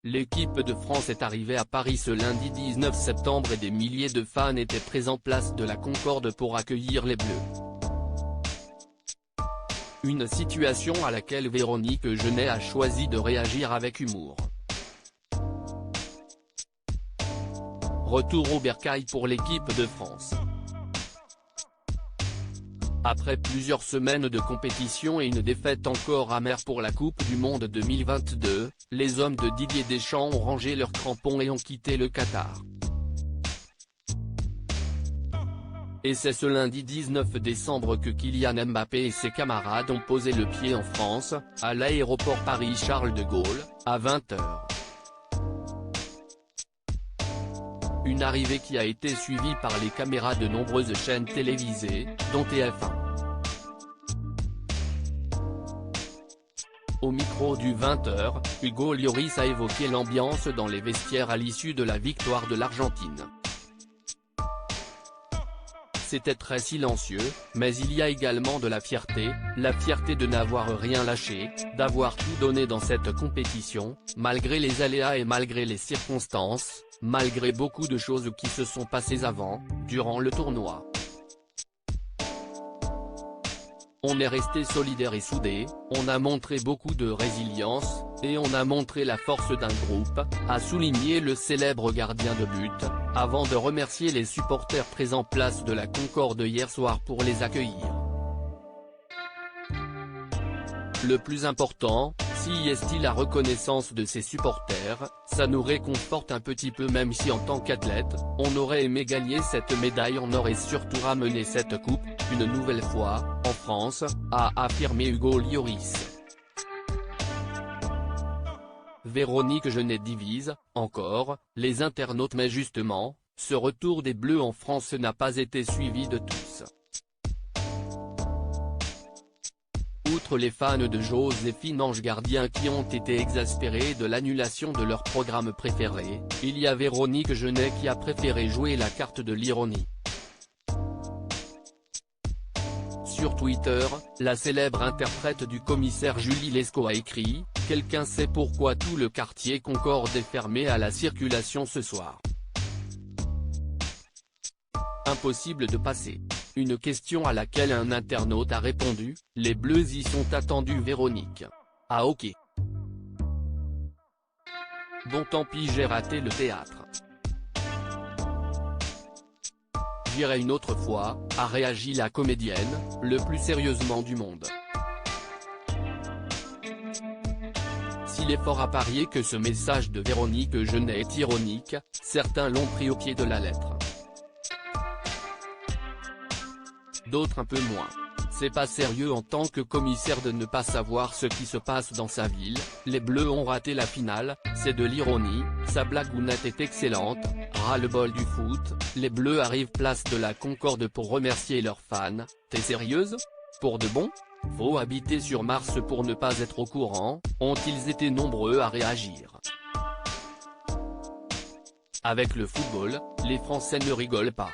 L'équipe de France est arrivée à Paris ce lundi 19 septembre et des milliers de fans étaient présents place de la Concorde pour accueillir les Bleus. Une situation à laquelle Véronique Jeunet a choisi de réagir avec humour. Retour au bercail pour l'équipe de France. Après plusieurs semaines de compétition et une défaite encore amère pour la Coupe du Monde 2022, les hommes de Didier Deschamps ont rangé leurs crampons et ont quitté le Qatar. Et c'est ce lundi 19 décembre que Kylian Mbappé et ses camarades ont posé le pied en France, à l'aéroport Paris-Charles de Gaulle, à 20h. Une arrivée qui a été suivie par les caméras de nombreuses chaînes télévisées, dont TF1. Au micro du 20h, Hugo Lloris a évoqué l'ambiance dans les vestiaires à l'issue de la victoire de l'Argentine. C'était très silencieux, mais il y a également de la fierté de n'avoir rien lâché, d'avoir tout donné dans cette compétition, malgré les aléas et malgré les circonstances, malgré beaucoup de choses qui se sont passées avant, durant le tournoi. On est resté solidaires et soudés, on a montré beaucoup de résilience, et on a montré la force d'un groupe, a souligné le célèbre gardien de but, avant de remercier les supporters présents place de la Concorde hier soir pour les accueillir. Le plus important, si est-il la reconnaissance de ses supporters, ça nous réconforte un petit peu même si en tant qu'athlète, on aurait aimé gagner cette médaille, on aurait surtout ramené cette coupe, une nouvelle fois, en France, a affirmé Hugo Lloris. Véronique Jeunet divise, encore, les internautes mais justement, ce retour des Bleus en France n'a pas été suivi de tous. Outre les fans de Joséphine Ange Gardien qui ont été exaspérés de l'annulation de leur programme préféré, il y a Véronique Jeunet qui a préféré jouer la carte de l'ironie. Sur Twitter, la célèbre interprète du commissaire Julie Lescaut a écrit « Quelqu'un sait pourquoi tout le quartier Concorde est fermé à la circulation ce soir. Impossible de passer ». Une question à laquelle un internaute a répondu « Les Bleus y sont attendus Véronique. Ah ok. Bon tant pis j'ai raté le théâtre. J'irai une autre fois », a réagi la comédienne, le plus sérieusement du monde. S'il est fort à parier que ce message de Véronique Jeunet est ironique, certains l'ont pris au pied de la lettre. D'autres un peu moins. C'est pas sérieux en tant que commissaire de ne pas savoir ce qui se passe dans sa ville, les Bleus ont raté la finale, c'est de l'ironie, sa blagounette est excellente, ras-le-bol du foot, les Bleus arrivent place de la Concorde pour remercier leurs fans, t'es sérieuse? Pour de bon? Faut habiter sur Mars pour ne pas être au courant, ont-ils été nombreux à réagir. Avec le football, les Français ne rigolent pas.